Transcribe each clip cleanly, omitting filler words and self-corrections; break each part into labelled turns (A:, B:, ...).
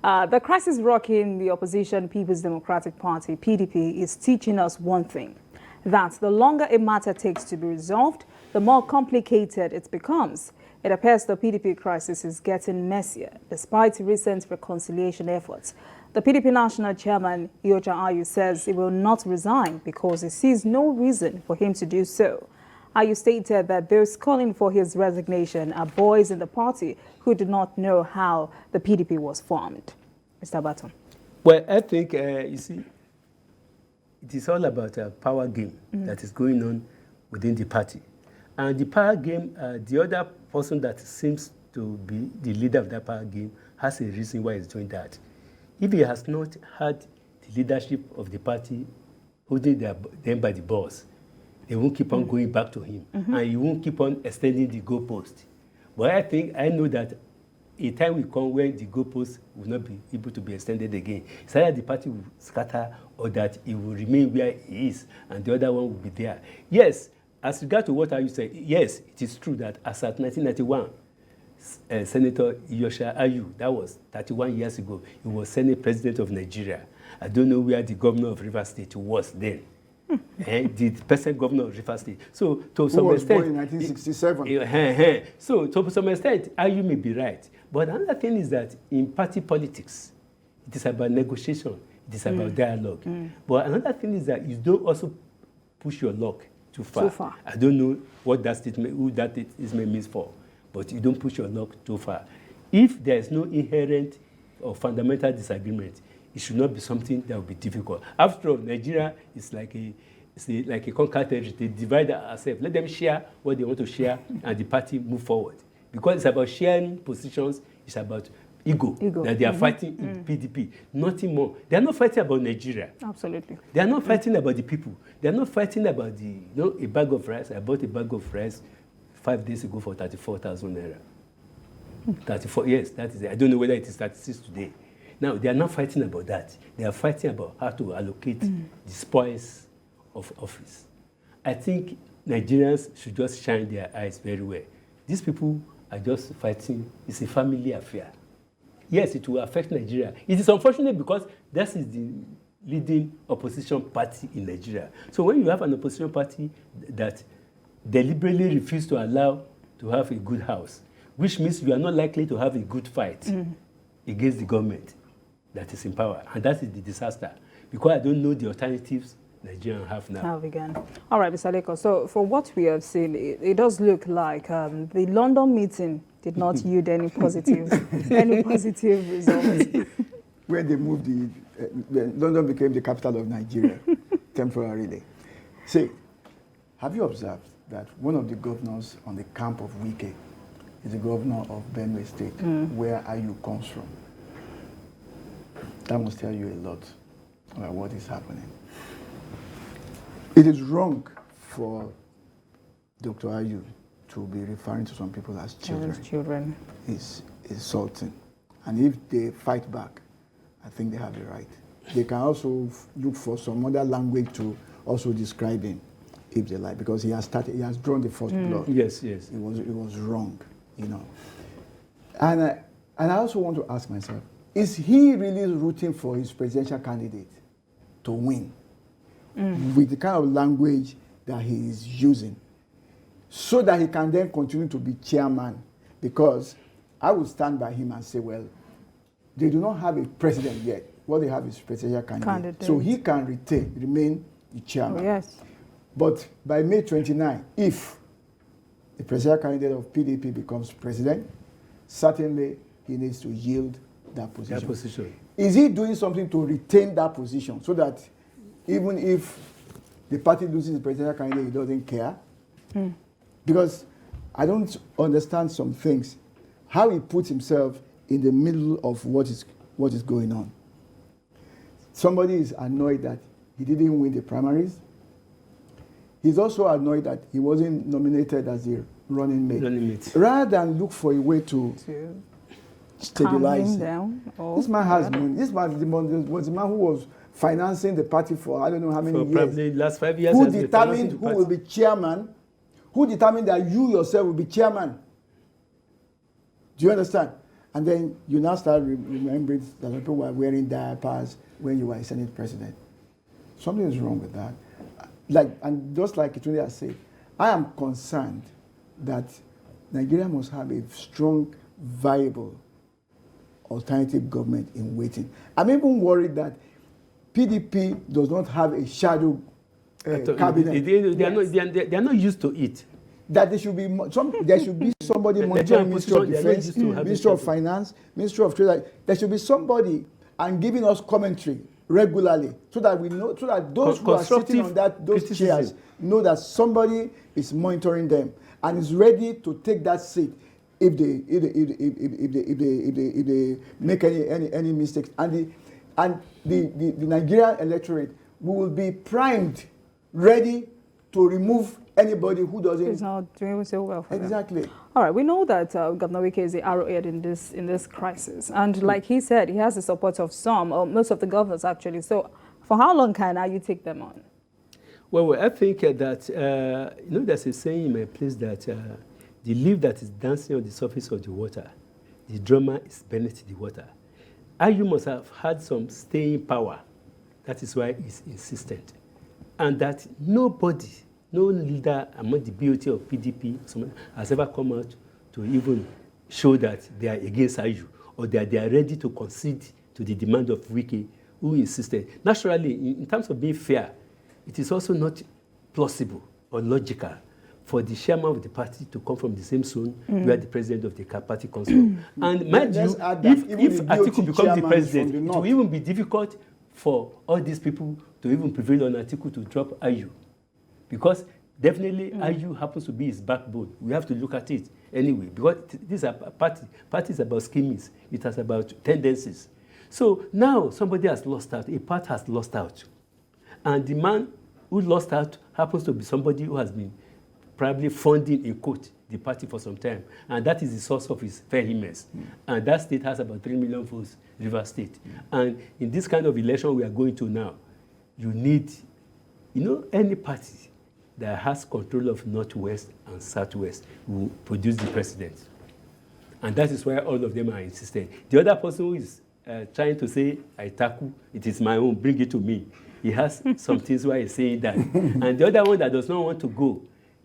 A: The crisis rocking the opposition People's Democratic Party, PDP, is teaching us one thing, that the longer a matter takes to be resolved, the more complicated it becomes. It appears the PDP crisis is getting messier, despite recent reconciliation efforts. The PDP National Chairman, Iyorchia Ayu, says he will not resign because he sees no reason for him to do so. Ayu stated that those calling for his resignation are boys in the party who do not know how the PDP was formed. Mr. Baton.
B: Well, I think, you see, it is all about a power game that is going on within the party. And the power game, the other person that seems to be the leader of that power game has a reason why he's doing that. If he has not had the leadership of the party holding them by the balls, they won't keep on going back to him. And he won't keep on extending the goalpost. But I know that a time will come when the goalpost will not be able to be extended again. It's either the party will scatter or that it will remain where it is and the other one will be there. Yes, as regard to what you said, yes, it is true that as at 1991, Senator Iyorchia Ayu, that was 31 years ago, he was Senate President of Nigeria. I don't know where the governor of Rivers State was then. The present governor of Rivers State. So, to some extent,
C: born in 1967.
B: So, to some extent, Ayu may be right. But another thing is that in party politics, it is about negotiation, it is about dialogue. But another thing is that you don't also push your luck too far. I don't know what that statement, who that statement means for, but you don't push your luck too far. If there is no inherent or fundamental disagreement, it should not be something that will be difficult. After all, Nigeria is like a conquered territory. They divide ourselves. Let them share what they want to share, and the party move forward. Because it's about sharing positions, it's about ego. That they are fighting in PDP. Nothing more. They are not fighting about Nigeria.
A: Absolutely.
B: They are not fighting about the people. They are not fighting about a bag of rice. I bought a bag of rice 5 days ago for 34,000 naira. 34, yes, that is it. I don't know whether it is 36 today. Now, they are not fighting about that. They are fighting about how to allocate the spoils of office. I think Nigerians should just shine their eyes very well. These people are just fighting. It's a family affair. Yes, it will affect Nigeria. It is unfortunate because that is the leading opposition party in Nigeria. So when you have an opposition party that deliberately refuses to allow to have a good house, which means you are not likely to have a good fight against the government that is in power. And that is the disaster. Because I don't know the alternatives Nigerians have now.
A: Have again. All right, Mr. Leko. So for what we have seen, it does look like the London meeting did not yield any positive results.
C: When they moved London became the capital of Nigeria temporarily. See, have you observed that one of the governors on the camp of Wike is the governor of Benue State, where Ayu comes from? That must tell you a lot about what is happening. It is wrong for Dr. Ayu to be referring to some people as children. It's insulting. And if they fight back, I think they have the right. They can also look for some other language to also describe him, if they like, because he has drawn the first blood.
B: Yes.
C: It was wrong, And I also want to ask myself, is he really rooting for his presidential candidate to win with the kind of language that he is using so that he can then continue to be chairman? Because I would stand by him and say, well, they do not have a president yet. What they have is presidential candidate. So he can remain the chairman.
A: Oh, yes.
C: But by May 29, if the presidential candidate of PDP becomes president, certainly he needs to yield that position. Is he doing something to retain that position so that even if the party loses the presidential candidate, he doesn't care? Because I don't understand some things. How he puts himself in the middle of what is going on. Somebody is annoyed that he didn't win the primaries. He's also annoyed that he wasn't nominated as the running mate. Rather than look for a way to stabilize him down. This man has money. This man was the man who was financing the party for I don't know how many years.
B: Probably last 5 years.
C: Who determined who will be chairman? Who determined that you yourself will be chairman? Do you understand? And then you now start remembering that people were wearing diapers when you were a Senate president. Something is wrong with that. And just like Itunde has said, I am concerned that Nigeria must have a strong, viable alternative government in waiting. I'm even worried that PDP does not have a shadow cabinet.
B: They are not used to it.
C: That there should be somebody monitoring Ministry of Defense, Ministry of Finance, Ministry of Trade. There should be somebody and giving us commentary regularly, so that we know, so that those who are sitting on those chairs know that somebody is monitoring them and is ready to take that seat if they make any mistakes. And the Nigerian electorate will be primed, ready to remove anybody who doesn't.
A: It's not doing so well for
C: exactly.
A: Them. All right, we know that Governor Wike is the arrowhead in this crisis, and like he said, he has the support of some, or most of the governors actually. So, for how long can you take them on?
B: Well, I think that there's a saying in my place that the leaf that is dancing on the surface of the water, the drummer is beneath the water. Ayu must have had some staying power. That is why he's insistent, and that nobody. No leader among the BOT of PDP has ever come out to even show that they are against Ayu, or that they are ready to concede to the demand of Wike, who insisted. Naturally, in terms of being fair, it is also not plausible or logical for the chairman of the party to come from the same zone where the president of the party comes from. And mind you, if Atiku becomes the president, it will even be difficult for all these people to even prevail on Atiku to drop Ayu. Because definitely Ayu happens to be his backbone. We have to look at it anyway. Because these are parties about schemings. It has about tendencies. So now somebody has lost out. A part has lost out. And the man who lost out happens to be somebody who has been probably funding, in quote, the party for some time. And that is the source of his vehemence. And that state has about 3 million votes, River State. And in this kind of election we are going to now, you need, any party that has control of Northwest and Southwest will produce the president. And that is why all of them are insistent. The other person who is trying to say, Aitaku, it is my own, bring it to me. He has some things why he's saying that. And the other one that does not want to go,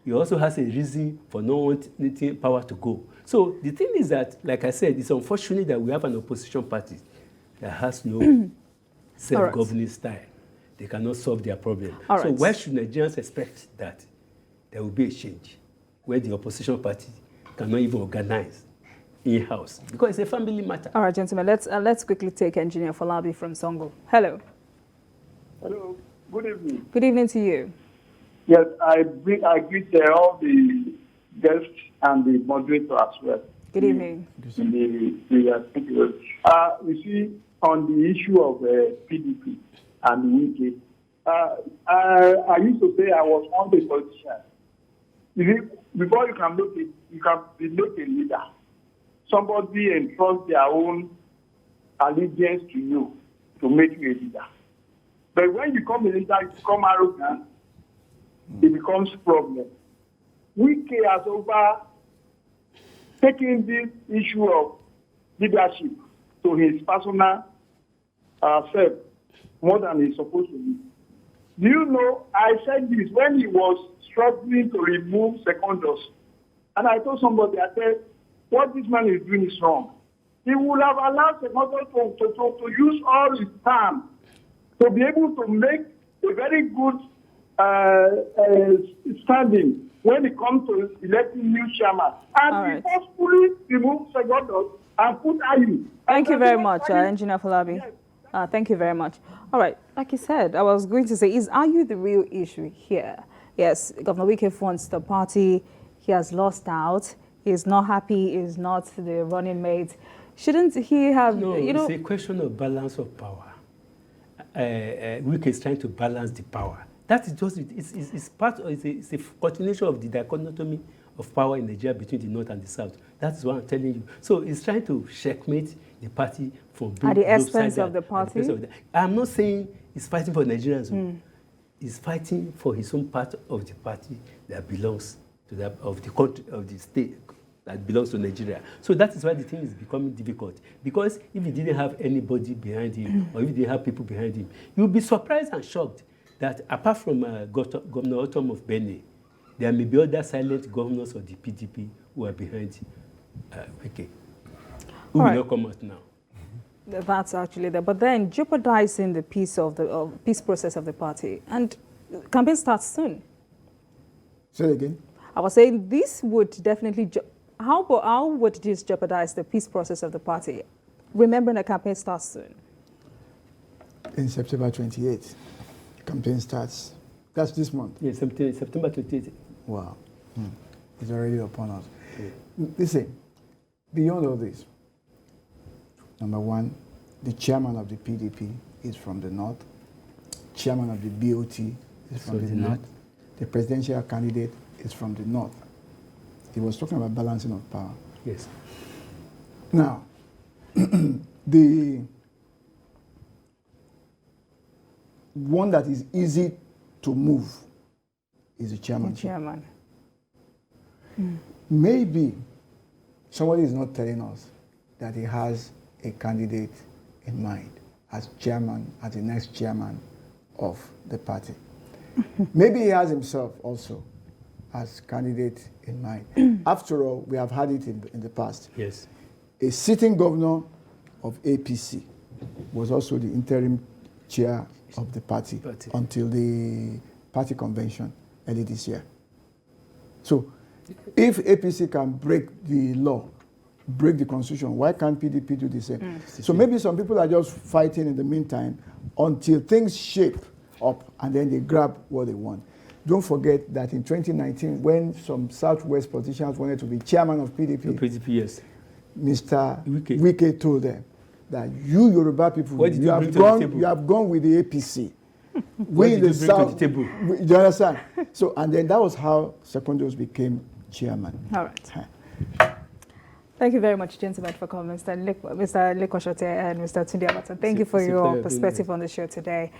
B: he also has a reason for not wanting power to go. So the thing is that, like I said, it's unfortunate that we have an opposition party that has no self-governing style. They cannot solve their problem. So why should Nigerians expect that there will be a change where the opposition party cannot even organize in-house? Because it's a family matter.
A: All right, gentlemen, let's quickly take Engineer Falabi from Songo. Hello.
D: Hello. Good evening.
A: Good evening to you.
D: Yes, I greet all the guests and the moderator as well.
A: Good evening.
D: You see, on the issue of PDP and Wike, I used to say I was one of the politicians. You see, before you can make a leader, somebody entrusts their own allegiance to you to make you a leader. But when you become a leader, you become arrogant, it becomes a problem. Wike has taken this issue of leadership to his personal self more than he's supposed to be. Do you know, I said this when he was struggling to remove Secondus. And I told somebody, I said, what this man is doing is wrong. He would have allowed Secondus to use all his time to be able to make a very good standing when it comes to electing new chairman. And he forcefully removed Secondus and put Ayu.
A: Thank you very much, Engineer Falabi. Yes. Thank you very much. All right, like you said, I was going to say, is Ayu the real issue here? Yes, Governor Wike wants the party. He has lost out. He's not happy. He's not the running mate. Shouldn't he have,
B: it's a question of balance of power. Wike is trying to balance the power. That is just, it's a continuation of the dichotomy of power in Nigeria between the North and the South. That's what I'm telling you. So he's trying to checkmate the party from being
A: at the expense of the party.
B: I'm not saying he's fighting for Nigerians. He's fighting for his own part of the party that belongs to that of the country, of the state, that belongs to Nigeria. So that is why the thing is becoming difficult. Because if he didn't have anybody behind him, or if he didn't have people behind him, you'll be surprised and shocked that apart from Governor Otom of Benin, there may be other silent governors of the PDP who are behind Wike, who will not come out now.
A: That's actually there. But then jeopardizing the peace process of the party. And campaign starts soon.
C: Say it again.
A: I was saying this would definitely... How would this jeopardize the peace process of the party? Remembering the campaign starts soon.
C: In September 28th, campaign starts. That's this month.
B: Yes, September 28th.
C: Wow. It's already upon us. Listen, beyond all this, number one, the chairman of the PDP is from the north. Chairman of the BOT is from the north. The presidential candidate is from the north. He was talking about balancing of power.
B: Yes.
C: Now, the one that is easy to move is the chairman.
A: The chairman.
C: Maybe somebody is not telling us that he has a candidate in mind as chairman, as the next chairman of the party. Maybe he has himself also as candidate in mind. After all, we have had it in the past.
B: Yes.
C: A sitting governor of APC was also the interim chair of the party until the party convention early this year. So if APC can break the law, break the constitution, why can't PDP do the same? So maybe some people are just fighting in the meantime until things shape up and then they grab what they want. Don't forget that in 2019, when some Southwest politicians wanted to be chairman of PDP,
B: yes.
C: Mr. Wike told them that you Yoruba people, you have gone with the APC. We in the South, do you understand? So, and then that was how Secondos became chairman.
A: All right. Thank you very much, gentlemen, for coming, Mr. Lekoshote and Mr. Tunde Abata. Thank you for your perspective on the show today.